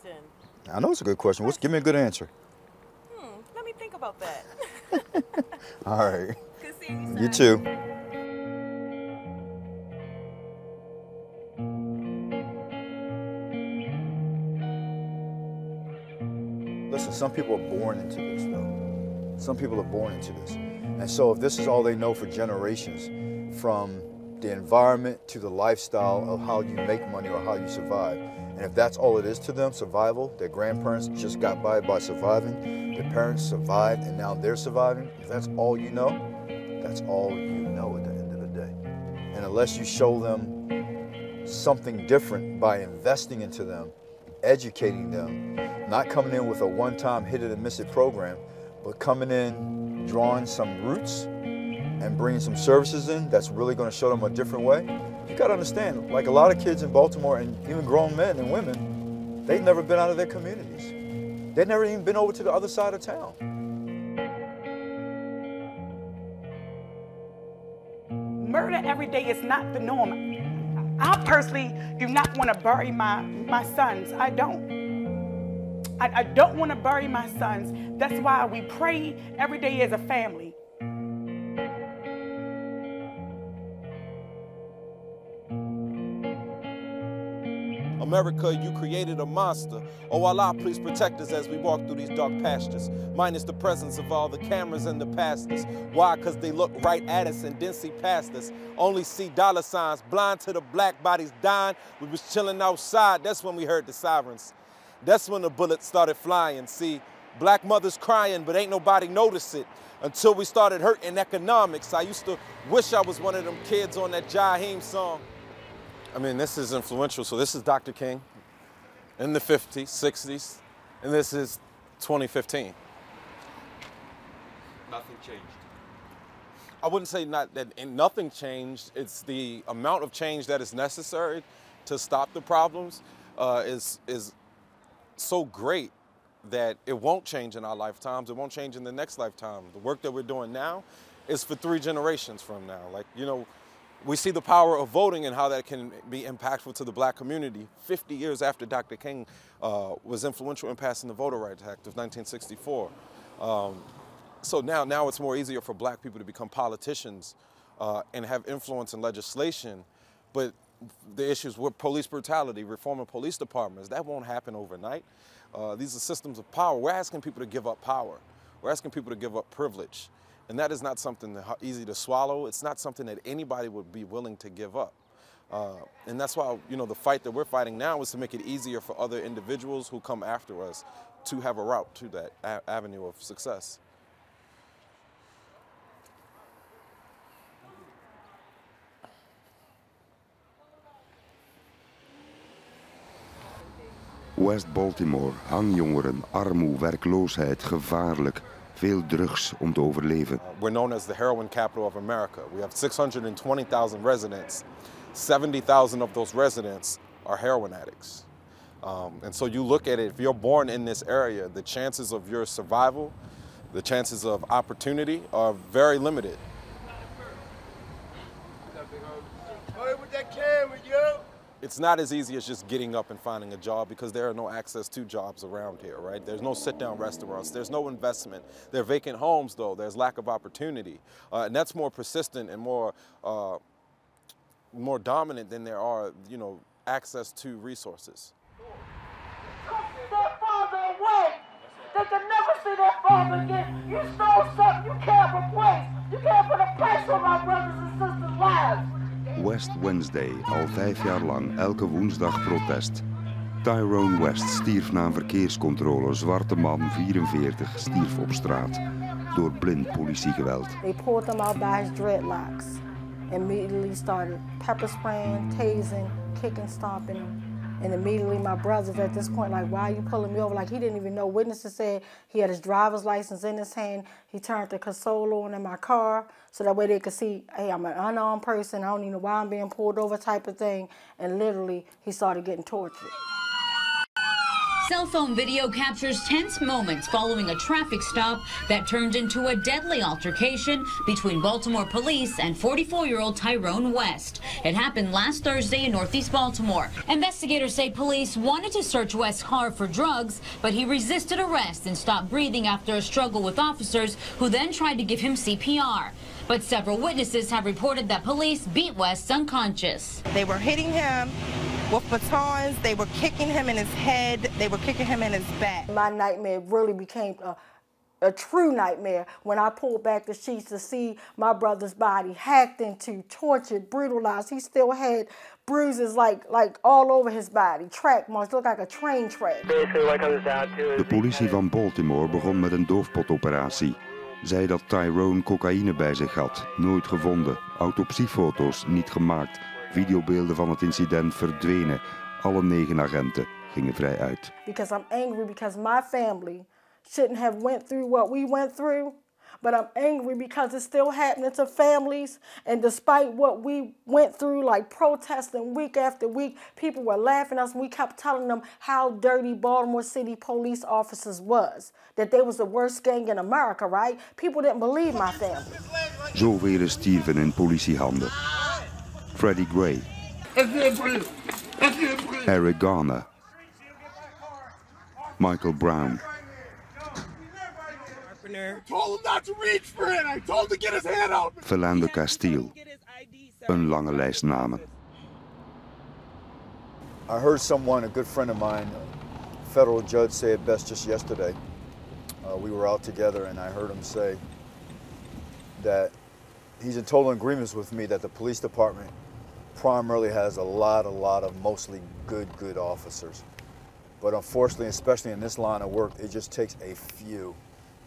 question. I know it's a good question. Give me a good answer. Let me think about that. All right. Good seeing you, You too. Listen, some people are born into this, though. Some people are born into this. And so if this is all they know for generations, from the environment to the lifestyle of how you make money or how you survive, and if that's all it is to them, survival, their grandparents just got by surviving, their parents survived and now they're surviving, if that's all you know, that's all you know at the end of the day. And unless you show them something different by investing into them, educating them, not coming in with a one-time hit-it-and-miss-it program, but coming in, drawing some roots and bringing some services in that's really going to show them a different way. You got to understand, like a lot of kids in Baltimore and even grown men and women, they've never been out of their communities. They've never even been over to the other side of town. Murder every day is not the norm. I personally do not want to bury my sons. I don't. I don't want to bury my sons. That's why we pray every day as a family. America, you created a monster. Oh Allah, please protect us as we walk through these dark pastures. Minus the presence of all the cameras and the pastors. Why? Because they look right at us and didn't see past us. Only see dollar signs, blind to the black bodies dying. We was chilling outside, that's when we heard the sirens. That's when the bullets started flying. See, black mothers crying, but ain't nobody notice it. Until we started hurting economics. I used to wish I was one of them kids on that Jaheim song. I mean, this is influential. So this is Dr. King in the 50s, 60s, and this is 2015. Nothing changed. I wouldn't say nothing changed. It's the amount of change that is necessary to stop the problems is so great that it won't change in our lifetimes. It won't change in the next lifetime. The work that we're doing now is for 3 generations from now. Like, you know, we see the power of voting and how that can be impactful to the black community 50 years after Dr. King was influential in passing the Voter Rights Act of 1964. So now it's more easier for black people to become politicians and have influence in legislation, but the issues with police brutality, reforming police departments, that won't happen overnight. These are systems of power. We're asking people to give up power. We're asking people to give up privilege. And that is not something easy to swallow. It's not something that anybody would be willing to give up. And that's why, you know, the fight that we're fighting now is to make it easier for other individuals who come after us to have a route to that avenue of success. West Baltimore, hangjongeren, armoede, werkloosheid, gevaarlijk. Veel drugs om te overleven. We're known as the heroin capital of America. We have 620,000 residents. 70,000 of those residents are heroin addicts. And so you look at it, if you're born in this area, the chances of your survival, the chances of opportunity are very limited. It's not as easy as just getting up and finding a job because there are no access to jobs around here, right? There's no sit-down restaurants. There's no investment. There are vacant homes, though. There's lack of opportunity. And that's more persistent and more dominant than there are, you know, access to resources. Took their father away. They can never see their father again. You stole something you can't replace. You can't put a price on my brothers and sisters' lives. West Wednesday, al 5 jaar lang, elke woensdag protest. Tyrone West stierf na een verkeerscontrole. Zwarte man, 44, stierf op straat. Door blind politiegeweld. They pulled him out by his dreadlocks. Immediately started pepper spraying, tasing, kicking, stomping him. And immediately my brothers at this point, like, why are you pulling me over? Like, he didn't even know. Witnesses said he had his driver's license in his hand. He turned the console on in my car so that way they could see, hey, I'm an unarmed person. I don't even know why I'm being pulled over type of thing. And literally, he started getting tortured. Cell phone video captures tense moments following a traffic stop that turned into a deadly altercation between Baltimore police and 44-year-old Tyrone West. It happened last Thursday in Northeast Baltimore. Investigators say police wanted to search West's car for drugs, but he resisted arrest and stopped breathing after a struggle with officers who then tried to give him CPR. But several witnesses have reported that police beat West unconscious. They were hitting him with batons, they were kicking him in his head, they were kicking him in his back. My nightmare really became a true nightmare when I pulled back the sheets to see my brother's body hacked into, tortured, brutalized. He still had bruises like all over his body, track marks, looked like a train track. De politie van Baltimore begon met een doofpotoperatie. Zei dat Tyrone cocaïne bij zich had, nooit gevonden, autopsiefoto's niet gemaakt, videobeelden van het incident verdwenen. Alle 9 agenten gingen vrij uit. Because I'm angry because my family shouldn't have went through what we went through, but I'm angry because it's still happening to families, and despite what we went through, like protesting week after week, people were laughing at us and we kept telling them how dirty Baltimore City police officers was, that they was the worst gang in America, right? People didn't believe my family. Zoveel stierven in politiehanden. Freddie Gray, Eric Garner, Michael Brown. Told him not to reach for it. I told him to get his hand out. Philando Castile. Een lange lijst namen. I heard someone, a good friend of mine, a federal judge, say it best just yesterday. We were out together and I heard him say that he's in total agreement with me that the police department primarily has a lot of mostly good officers. But unfortunately, especially in this line of work, it just takes a few.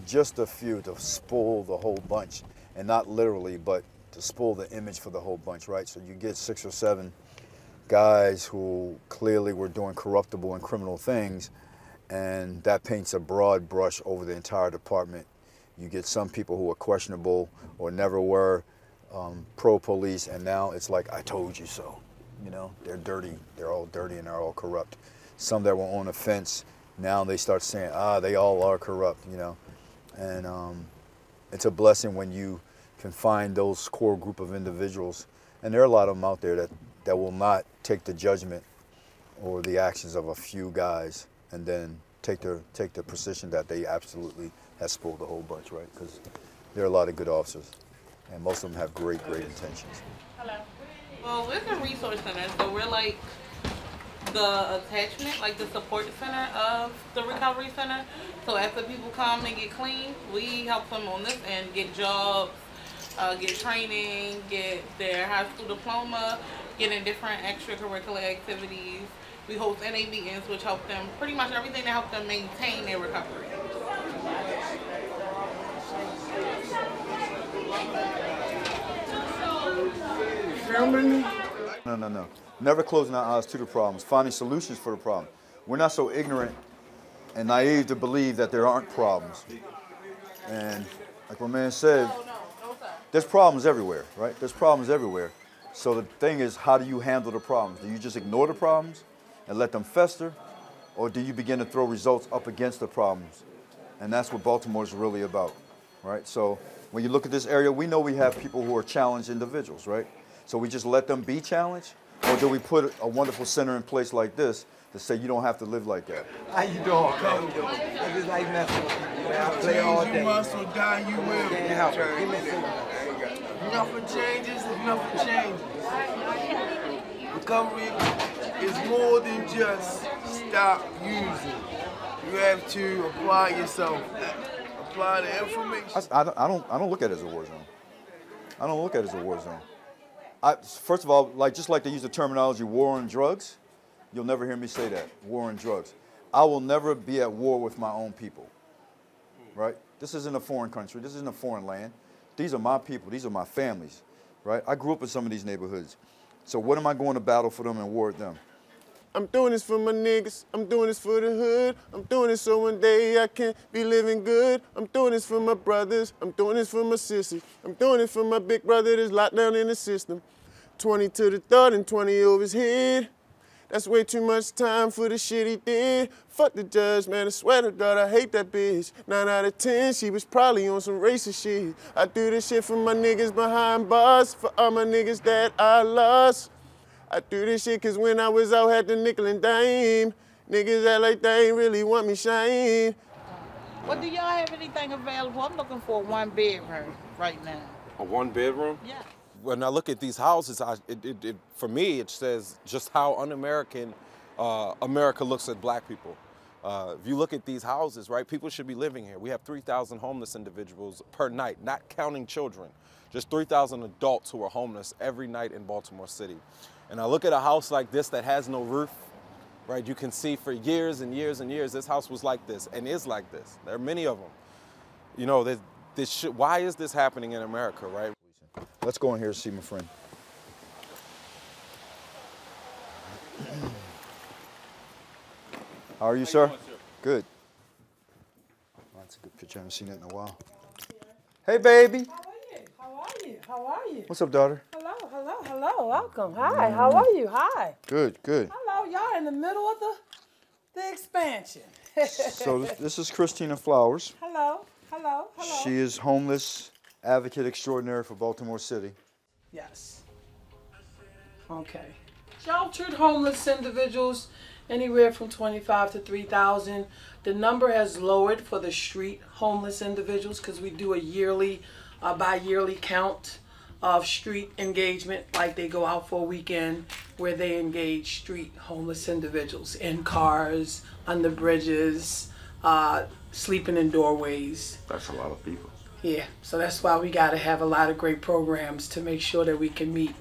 Just a few to spoil the whole bunch, and not literally, but to spoil the image for the whole bunch, right? So you get 6 or 7 guys who clearly were doing corruptible and criminal things, and that paints a broad brush over the entire department. You get some people who are questionable or never were pro-police, and now it's like, I told you so. You know, they're dirty, they're all dirty and they're all corrupt. Some that were on the fence, now they start saying, they all are corrupt, you know. And it's a blessing when you can find those core group of individuals, and there are a lot of them out there that will not take the judgment or the actions of a few guys and then take the position that they absolutely have spoiled the whole bunch, right? Because there are a lot of good officers, and most of them have great intentions. Hello. Well, we're the resource center, so we're like the attachment, like the support center of the recovery center. So after people come and get clean, we help them on this end get jobs, get training, get their high school diploma, get in different extracurricular activities. We host NA meetings, which help them pretty much everything to help them maintain their recovery. No. Never closing our eyes to the problems, finding solutions for the problem. We're not so ignorant and naive to believe that there aren't problems. And like my man said, there's problems everywhere, right? There's problems everywhere. So the thing is, how do you handle the problems? Do you just ignore the problems and let them fester? Or do you begin to throw results up against the problems? And that's what Baltimore is really about, right? So when you look at this area, we know we have people who are challenged individuals, right? So we just let them be challenged? Or do we put a wonderful center in place like this to say you don't have to live like that? How you doing? How you doing? I just like messing with you, man. I play all day. You must or die you will. Can't help it. Give me a second. Nothing changes if nothing changes. Recovery is more than just stop using. You have to apply yourself. Apply the information. I don't look at it as a war zone. I don't look at it as a war zone. First of all, just like they use the terminology war on drugs, you'll never hear me say that, war on drugs. I will never be at war with my own people, right? This isn't a foreign country, this isn't a foreign land. These are my people, these are my families, right? I grew up in some of these neighborhoods. So what am I going to battle for them and war with them? I'm doing this for my niggas, I'm doing this for the hood, I'm doing this so one day I can be living good. I'm doing this for my brothers, I'm doing this for my sisters, I'm doing it for my big brother that's locked down in the system. 20 to the third and 20 over his head. That's way too much time for the shit he did. Fuck the judge, man, I swear to God, I hate that bitch. 9 out of 10, she was probably on some racist shit. I do this shit for my niggas behind bars, for all my niggas that I lost. I do this shit cause when I was out, had the nickel and dime. Niggas act like they ain't really want me shine. Well, do y'all have anything available? I'm looking for a 1-bedroom right now. A 1-bedroom? Yeah. When I look at these houses, for me, it says just how un-American America looks at black people. If you look at these houses, right, people should be living here. We have 3,000 homeless individuals per night, not counting children. Just 3,000 adults who are homeless every night in Baltimore City. And I look at a house like this that has no roof, right? You can see for years and years and years, this house was like this and is like this. There are many of them. You know, why is this happening in America, right? Let's go in here and see my friend. How are you, sir? Good. That's a good picture. I haven't seen that in a while. Hey, baby. How are you? How are you? How are you? What's up, daughter? Hello, hello, hello. Welcome. Hi. How are you? Hi. Good, good. Hello. Y'all in the middle of the expansion. So this is Christina Flowers. Hello. Hello. Hello. She is homeless advocate extraordinary for Baltimore City. Yes. Okay. Sheltered homeless individuals, anywhere from 25 to 3,000. The number has lowered for the street homeless individuals because we do a yearly, bi-yearly count of street engagement, like they go out for a weekend where they engage street homeless individuals in cars, under bridges, sleeping in doorways. That's a lot of people. Yeah, so that's why we got to have a lot of great programs to make sure that we can meet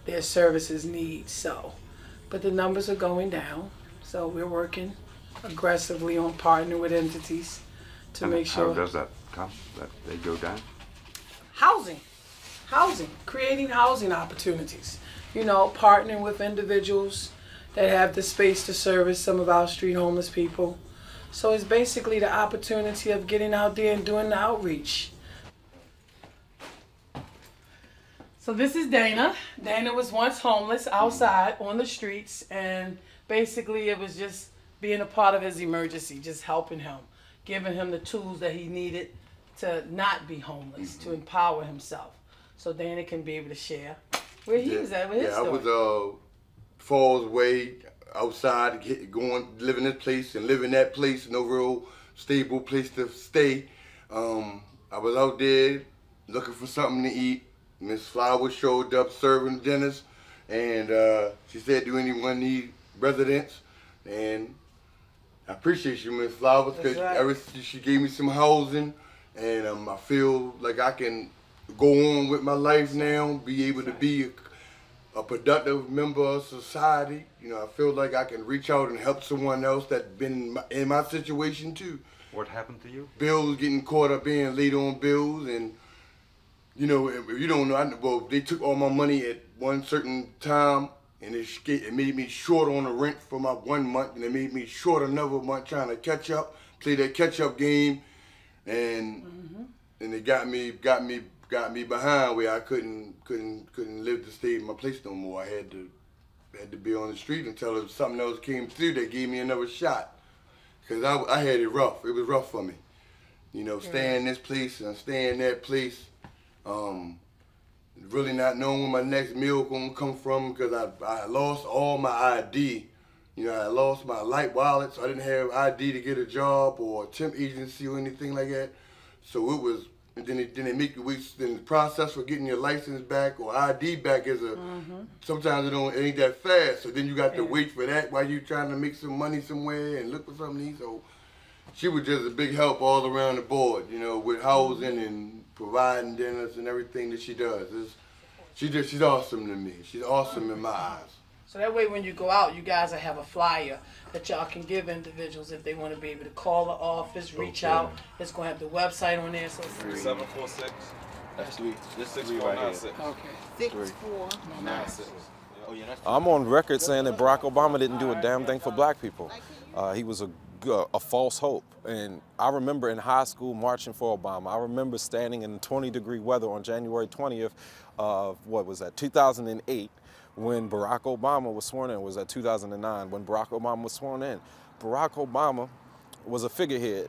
their services needs. So, but the numbers are going down, so we're working aggressively on partnering with entities to make sure. How does that come, that they go down? Housing, creating housing opportunities. You know, partnering with individuals that have the space to service some of our street homeless people. So it's basically the opportunity of getting out there and doing the outreach. So this is Dana. Dana was once homeless outside on the streets, and basically it was just being a part of his emergency, just helping him, giving him the tools that he needed to not be homeless, to empower himself. So Dana can be able to share where he was at with his story. I was Falls Way, outside, living this place and living that place, no real stable place to stay. I was out there looking for something to eat. Miss Flowers showed up serving dinners, and she said, "Do anyone need residents?" And I appreciate you, Miss Flowers, because she gave me some housing, and I feel like I can go on with my life now, be able to be a productive member of society. You know, I feel like I can reach out and help someone else that's been in my situation too. What happened to you? Bills, getting caught up being late on bills, and you know, if you don't know, well, they took all my money at one certain time, and it made me short on the rent for my 1 month, and it made me short another month trying to catch up, play that catch-up game, and and it got me behind where I couldn't live to stay in my place no more. I had to be on the street until something else came through that gave me another shot, because I had it rough. It was rough for me, you know, staying in this place and staying in that place. Really not knowing where my next meal gonna come from, because I lost all my ID. You know, I lost my light wallet, so I didn't have ID to get a job or a temp agency or anything like that. So it was, and then they make you wait. Then the process for getting your license back or ID back is sometimes it ain't that fast. So then you got to wait for that while you trying to make some money somewhere and look for something. So she was just a big help all around the board, you know, with housing and providing dinners and everything that she does. She's awesome to me. She's awesome in my eyes. So that way when you go out, you guys will have a flyer that y'all can give individuals if they want to be able to call the office, reach out. It's going to have the website on there. So 746. That's 6496. Okay. 6496. I'm on record saying that Barack Obama didn't do a damn thing for black people. He was a false hope. And I remember in high school marching for Obama. I remember standing in 20-degree weather on January 20th of, 2008, when Barack Obama was sworn in. It was at 2009 when Barack Obama was sworn in. Barack Obama was a figurehead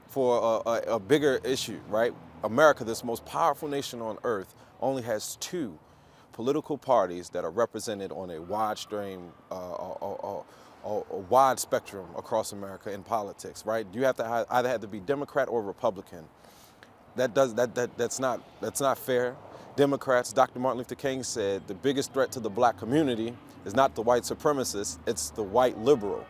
for a bigger issue, right? America, this most powerful nation on earth, only has 2 political parties that are represented on a wide stream, a wide spectrum across America in politics, right? You have to either have to be Democrat or Republican. That's not fair. Democrats, Dr. Martin Luther King said, the biggest threat to the black community is not the white supremacist, it's the white liberal,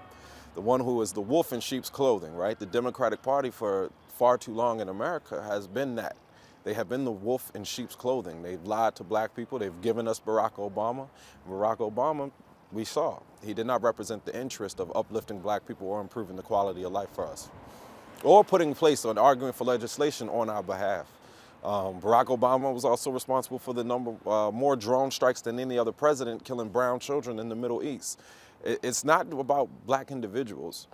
the one who is the wolf in sheep's clothing, right? The Democratic Party for far too long in America has been that. They have been the wolf in sheep's clothing. They've lied to black people. They've given us Barack Obama. Barack Obama, we saw, he did not represent the interest of uplifting black people or improving the quality of life for us, or putting in place or arguing for legislation on our behalf. Barack Obama was also responsible for the more drone strikes than any other president, killing brown children in the Middle East. It's not about black individuals.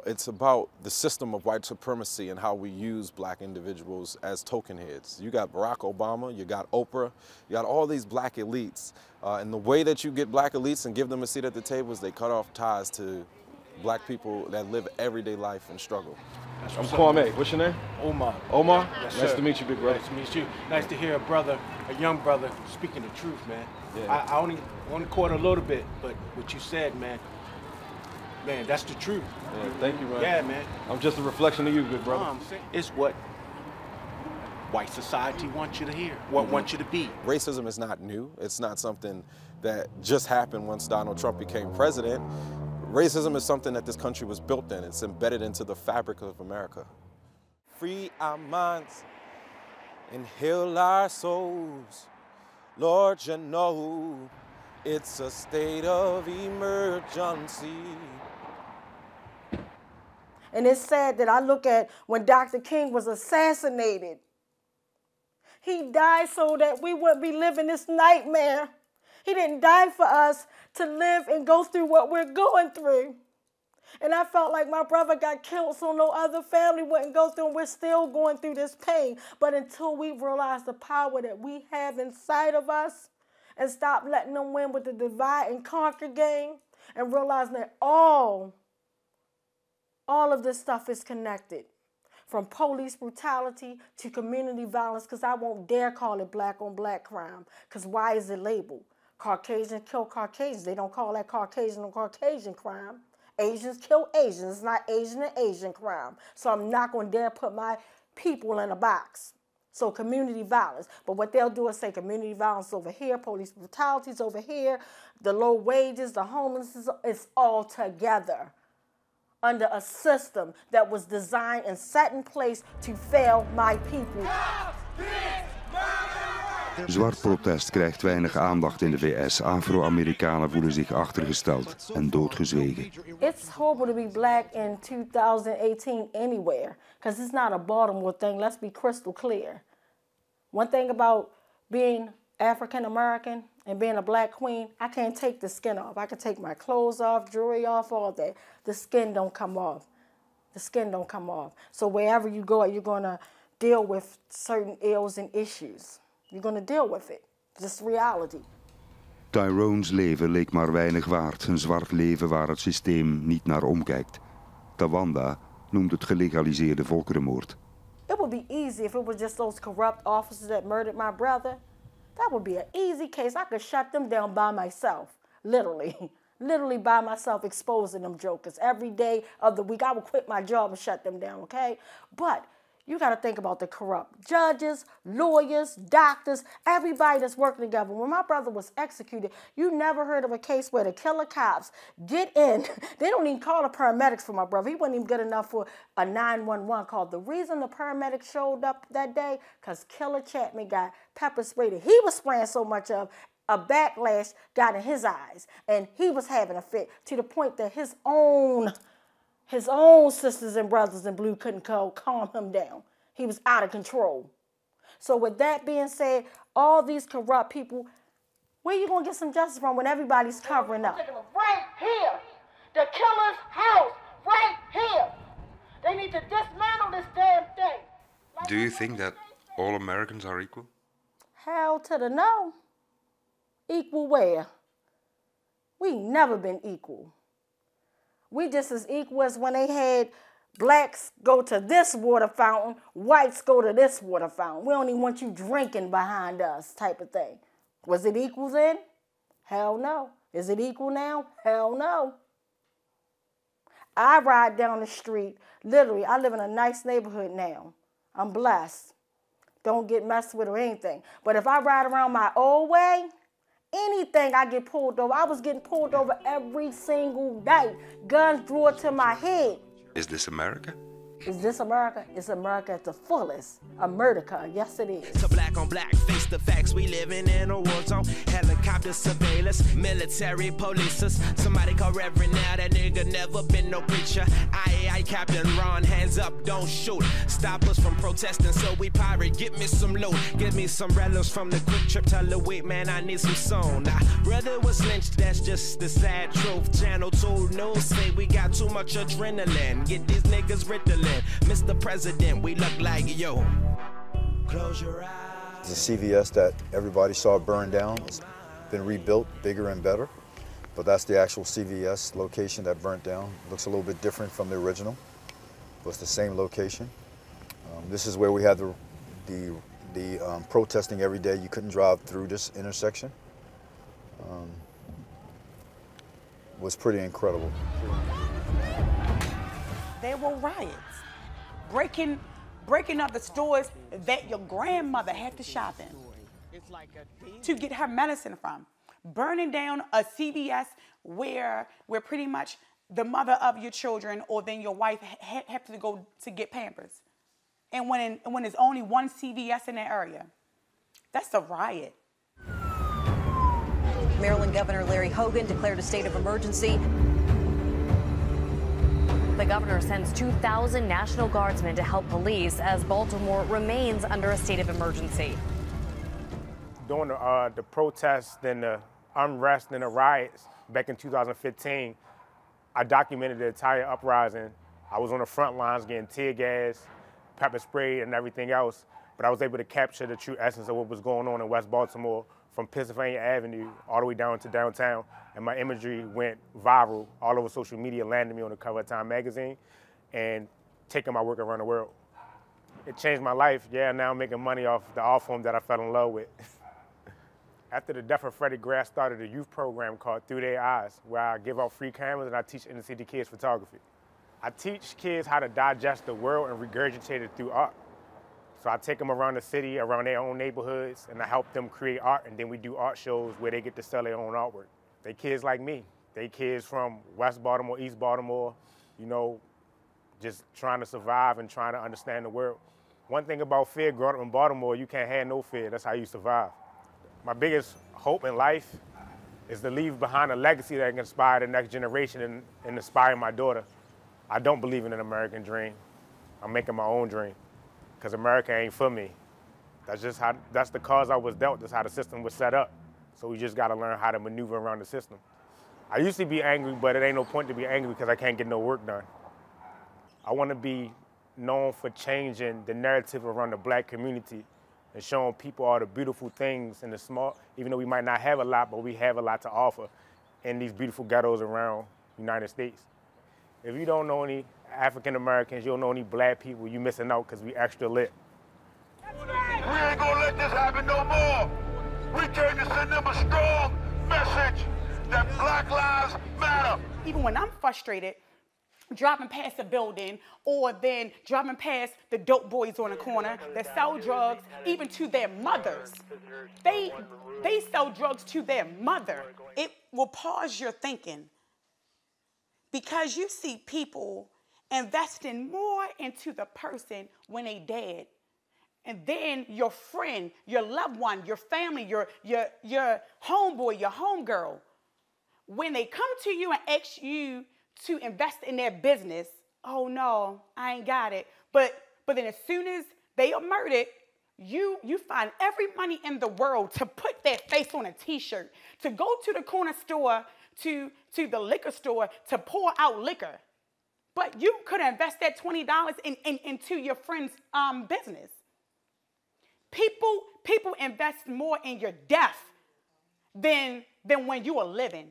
It's about the system of white supremacy and how we use black individuals as token heads. You got Barack Obama, you got Oprah, you got all these black elites. And the way that you get black elites and give them a seat at the table is they cut off ties to black people that live everyday life and struggle. I'm Kwame. What's your name? Omar. Omar? Yes, nice sir. to meet you, big brother. Nice to meet you. Nice to hear a young brother speaking the truth, man. Yeah. I only caught a little bit, but what you said, man, that's the truth. Yeah, thank you, man. Yeah, man. I'm just a reflection of you, big brother. It's what white society wants you to hear, what wants you to be. Racism is not new. It's not something that just happened once Donald Trump became president. Racism is something that this country was built in. It's embedded into the fabric of America. Free our minds and heal our souls. Lord, you know it's a state of emergency. And it's sad that I look at when Dr. King was assassinated. He died so that we wouldn't be living this nightmare. He didn't die for us to live and go through what we're going through. And I felt like my brother got killed so no other family wouldn't go through, and we're still going through this pain. But until we realize the power that we have inside of us and stop letting them win with the divide and conquer game and realizing that all of this stuff is connected. From police brutality to community violence, because I won't dare call it black on black crime, because why is it labeled? Caucasians kill Caucasians. They don't call that Caucasian on Caucasian crime. Asians kill Asians. It's not Asian and Asian crime. So I'm not going to dare put my people in a box. So community violence. But what they'll do is say community violence over here, police brutalities over here, the low wages, the homelessness, it's all together under a system that was designed and set in place to fail my people. Zwart protest krijgt weinig aandacht in de VS. Afro-Amerikanen voelen zich achtergesteld en doodgezwegen. It's horrible to be black in 2018 anywhere, because it's not a Baltimore thing. Let's be crystal clear. One thing about being African American and being a black queen, I can't take the skin off. I can take my clothes off, jewelry off, all that. The skin don't come off. The skin don't come off. So wherever you go, you're going to deal with certain ills and issues. You're going to deal with it. Just reality. Tyrone's leven leek maar weinig waard. Een zwart leven waar het systeem niet naar omkijkt. Tawanda noemt het gelegaliseerde volkerenmoord. It would be easy if it was just those corrupt officers that murdered my brother. That would be an easy case. I could shut them down by myself, literally. Literally by myself, exposing them jokers. Every day of the week, I would quit my job and shut them down, okay? But you got to think about the corrupt judges, lawyers, doctors, everybody that's working together. When my brother was executed, you never heard of a case where the killer cops get in. They don't even call the paramedics for my brother. He wasn't even good enough for a 911 call. The reason the paramedics showed up that day, because Killer Chapman got pepper sprayed. He was spraying so much of a backlash got in his eyes, and he was having a fit to the point that his own sisters and brothers in blue couldn't calm him down. He was out of control. So with that being said, all these corrupt people, where you going to get some justice from when everybody's covering up? Right here. The killer's house. Right here. They need to dismantle this damn thing. Do you think that all Americans are equal? Hell to the no. Equal where? We never been equal. We just as equal as when they had blacks go to this water fountain, whites go to this water fountain. We don't even want you drinking behind us type of thing. Was it equal then? Hell no. Is it equal now? Hell no. I ride down the street, literally, I live in a nice neighborhood now. I'm blessed. Don't get messed with or anything. But if I ride around my old way, anything I get pulled over. I was getting pulled over every single night. Guns drawn to my head. Is this America? Is this America? It's America at the fullest. America, yes it is. So black on black, face the facts. We living in a war zone. Helicopter surveillance, military polices. Somebody call Reverend now. That nigga never been no preacher. I Captain Ron, hands up, don't shoot. Stop us from protesting, so we pirate. Get me some loot. Give me some relics from the quick trip. Tell the wait, man, I need some song. Nah, brother was lynched. That's just the sad truth. Channel 2 news say we got too much adrenaline. Get these niggas Ritalin. Mr. President, we look like yo. Close your eyes. The CVS that everybody saw burn down has been rebuilt bigger and better, but that's the actual CVS location that burnt down. Looks a little bit different from the original, but it's the same location. This is where we had the protesting every day. You couldn't drive through this intersection. It was pretty incredible. There were riots, breaking up the stores that your grandmother had to shop in to get her medicine from, burning down a CVS where pretty much the mother of your children or then your wife have to go to get Pampers, and when there's only one CVS in that area, that's a riot. Maryland Governor Larry Hogan declared a state of emergency. The governor sends 2,000 National Guardsmen to help police as Baltimore remains under a state of emergency. During the protests and the unrest and the riots back in 2015, I documented the entire uprising. I was on the front lines getting tear gas, pepper spray, and everything else, but I was able to capture the true essence of what was going on in West Baltimore from Pennsylvania Avenue all the way down to downtown. And my imagery went viral all over social media, landing me on the cover of Time magazine and taking my work around the world. It changed my life. Yeah, now I'm making money off the art form that I fell in love with. After the death of Freddie Gray, I started a youth program called Through Their Eyes, where I give out free cameras and I teach inner city kids photography. I teach kids how to digest the world and regurgitate it through art. So I take them around the city, around their own neighborhoods, and I help them create art, and then we do art shows where they get to sell their own artwork. They kids like me. They kids from West Baltimore, East Baltimore, you know, just trying to survive and trying to understand the world. One thing about fear, growing up in Baltimore, you can't have no fear. That's how you survive. My biggest hope in life is to leave behind a legacy that can inspire the next generation and inspire my daughter. I don't believe in an American dream. I'm making my own dream, because America ain't for me. That's the cause I was dealt. That's how the system was set up. So we just gotta learn how to maneuver around the system. I used to be angry, but it ain't no point to be angry because I can't get no work done. I wanna be known for changing the narrative around the black community and showing people all the beautiful things in the small, even though we might not have a lot, but we have a lot to offer in these beautiful ghettos around the United States. If you don't know any African Americans, you don't know any black people, you missing out because we extra lit. We ain't gonna let this happen no more. We came to send them a strong message that Black Lives Matter. Even when I'm frustrated, driving past a building or then driving past the dope boys on the corner that sell drugs even to their mothers. They sell drugs to their mother. It will pause your thinking because you see people investing more into the person when they dead. And then your friend, your loved one, your family, your homeboy, your homegirl, when they come to you and ask you to invest in their business, oh no, I ain't got it. But then as soon as they are murdered, you find every money in the world to put that face on a t-shirt, to go to the corner store, to the liquor store, to pour out liquor. But you could invest that $20 into your friend's business. People invest more in your death than when you are living.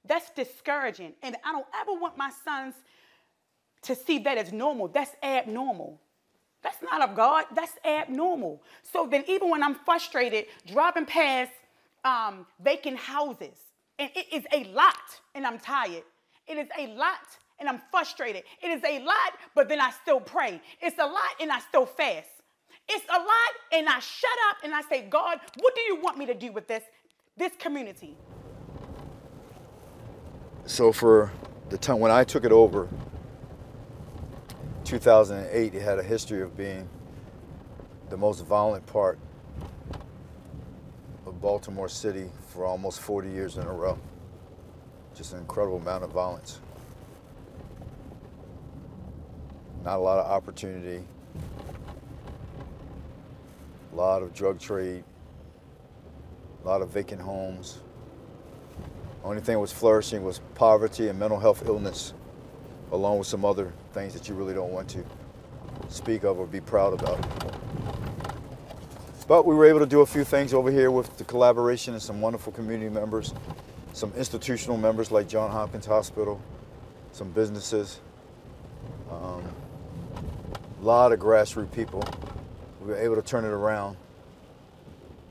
That's discouraging. And I don't ever want my sons to see that as normal. That's abnormal. That's not of God. That's abnormal. So then even when I'm frustrated, driving past vacant houses, and it is a lot, and I'm tired. It is a lot, and I'm frustrated. It is a lot, but then I still pray. It's a lot, and I still fast. It's a lot, and I shut up, and I say, God, what do you want me to do with this community? So for the time when I took it over, 2008, it had a history of being the most violent part of Baltimore City for almost 40 years in a row. Just an incredible amount of violence. Not a lot of opportunity, a lot of drug trade, a lot of vacant homes. Only thing that was flourishing was poverty and mental health illness, along with some other things that you really don't want to speak of or be proud about. But we were able to do a few things over here with the collaboration and some wonderful community members, some institutional members like Johns Hopkins Hospital, some businesses, a lot of grassroots people. We were able to turn it around.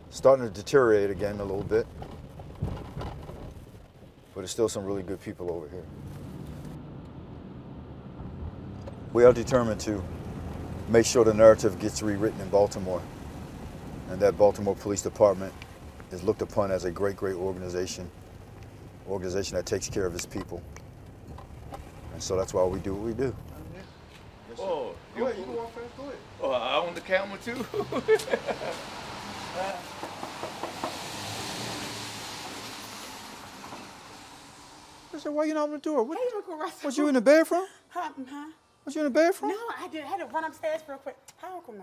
Starting to deteriorate again a little bit, but there's still some really good people over here. We are determined to make sure the narrative gets rewritten in Baltimore, and that Baltimore Police Department is looked upon as a great, great organization that takes care of its people. And so that's why we do what we do. Oh, you can go off first, go ahead. Oh, I own the camera too. I said, why you not on the door? Was you in the bathroom? Huh? Was you in the bathroom? No, I had to run upstairs real quick. Hi, Uncle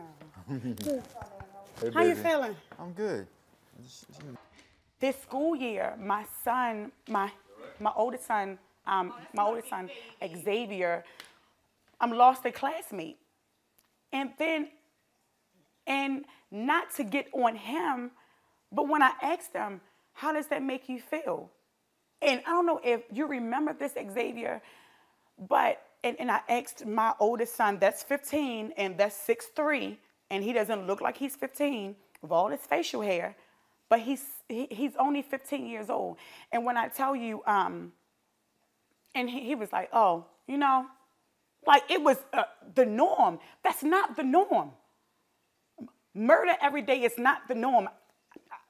Mervin. Hey, How you baby. feeling? I'm good. This school year, my son, my oldest son, Xavier, lost a classmate. And not to get on him, but when I asked him, how does that make you feel? And I don't know if you remember this, Xavier, but, and I asked my oldest son, that's 15, and that's 6'3", and he doesn't look like he's 15 with all his facial hair, but he's only 15 years old. And when I tell you, and he was like, oh, you know, like it was the norm. That's not the norm. Murder every day is not the norm.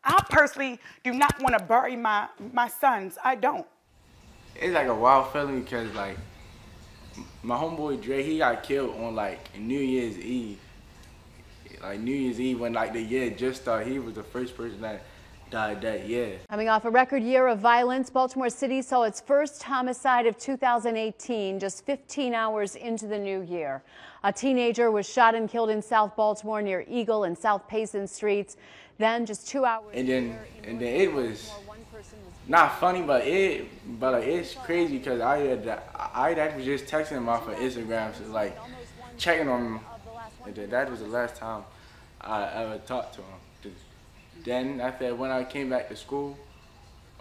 I personally do not want to bury my sons. I don't. It's like a wild feeling because like my homeboy Dre, he got killed on like New Year's Eve. Like New Year's Eve when like the year just started, he was the first person that died that year. Coming off a record year of violence, Baltimore City saw its first homicide of 2018, just 15 hours into the new year. A teenager was shot and killed in South Baltimore near Eagle and South Payson Streets. Then just 2 hours and then it was not funny, but it's crazy because I was just texting him off of Instagram, so like checking on him. And that was the last time I ever talked to him. Then after when I came back to school,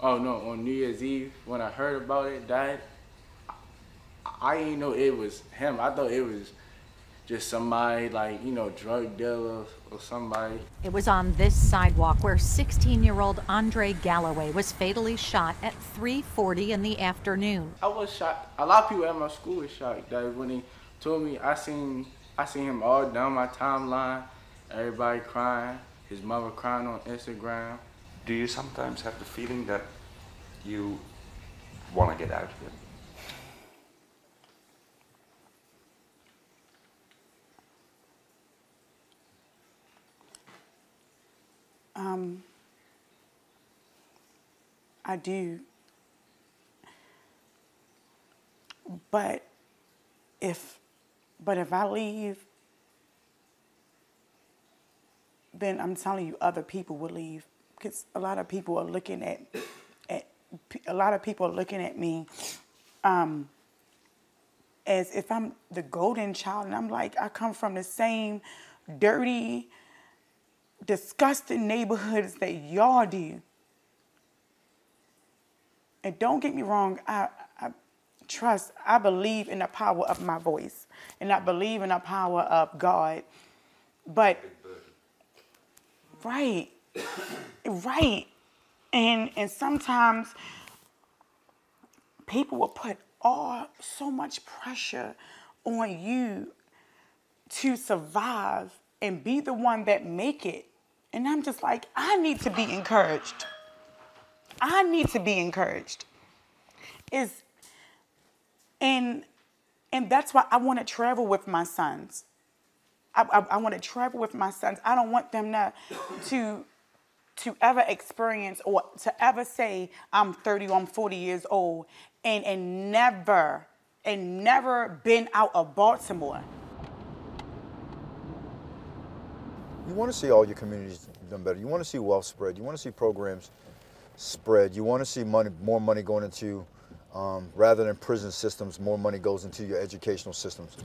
oh no, on New Year's Eve when I heard about it, died. I didn't know it was him. I thought it was just somebody like, you know, drug dealer or somebody. It was on this sidewalk where 16-year-old Andre Galloway was fatally shot at 3:40 in the afternoon. I was shocked. A lot of people at my school were shocked that when he told me, I seen him all down my timeline, everybody crying, his mother crying on Instagram. Do you sometimes have the feeling that you want to get out of it? I do. But if I leave, then I'm telling you, other people will leave, because a lot of people are looking at me as if I'm the golden child, and I'm like, I come from the same dirty, disgusting neighborhoods that y'all do. And don't get me wrong, I believe in the power of my voice, and I believe in the power of God. But, right. And sometimes people will put so much pressure on you to survive and be the one that make it. And I'm just like, I need to be encouraged. I need to be encouraged. And that's why I want to travel with my sons. I want to travel with my sons. I don't want them to ever experience or to ever say I'm 30 or I'm 40 years old and never been out of Baltimore. You want to see all your communities done better. You want to see wealth spread. You want to see programs spread. You want to see more money going into, rather than prison systems, more money goes into your educational systems.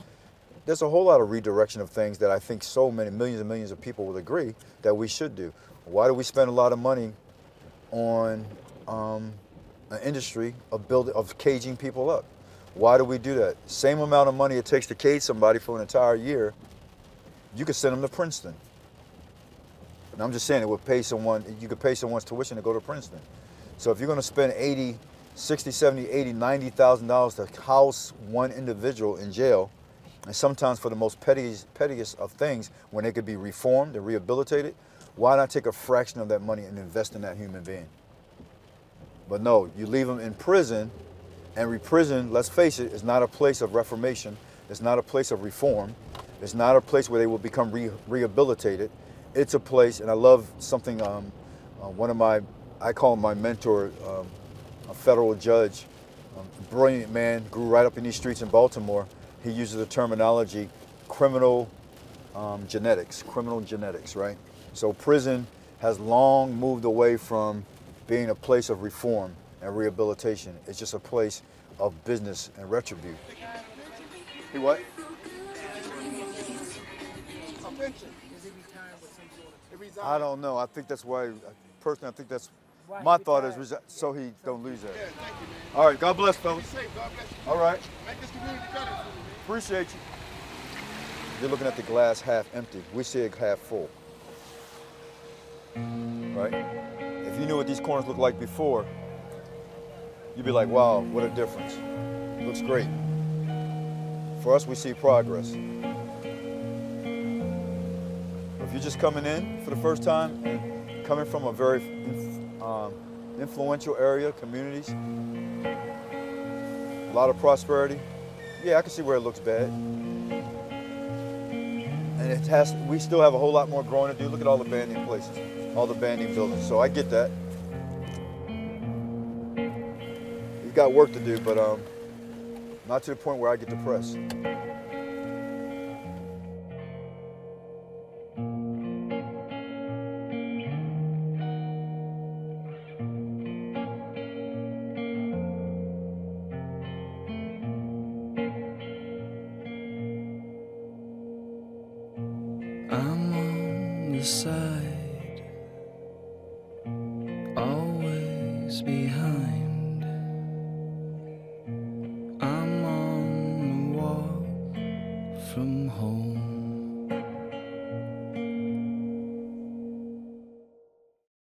There's a whole lot of redirection of things that I think so many millions and millions of people will agree that we should do. Why do we spend a lot of money on an industry of caging people up? Why do we do that? Same amount of money it takes to cage somebody for an entire year, you could send them to Princeton. And I'm just saying it would pay someone, you could pay someone's tuition to go to Princeton. So if you're going to spend $60, $70, $80, $90,000 to house one individual in jail, and sometimes for the most pettiest of things, when they could be reformed and rehabilitated, why not take a fraction of that money and invest in that human being? But no, you leave them in prison, and prison, let's face it, is not a place of reformation. It's not a place of reform. It's not a place where they will become rehabilitated. It's a place, and I love something, I call him my mentor, a federal judge, brilliant man, grew right up in these streets in Baltimore. He uses the terminology criminal genetics, right? So prison has long moved away from being a place of reform and rehabilitation. It's just a place of business and retribution. He what? I don't know. I think that's why, personally, I think that's, my thought is so he don't lose that. All right, God bless, fellas. All right. Make this community better. Appreciate you. You're looking at the glass half empty. We see it half full. Right? If you knew what these corners looked like before, you'd be like, wow, what a difference. It looks great. For us, we see progress. If you're just coming in for the first time and coming from a very influential area, communities, a lot of prosperity, yeah, I can see where it looks bad. And we still have a whole lot more growing to do. Look at all the banding places, all the banding buildings. So I get that. You've got work to do, but not to the point where I get depressed. I'm on the side, always behind. I'm on the walk from home.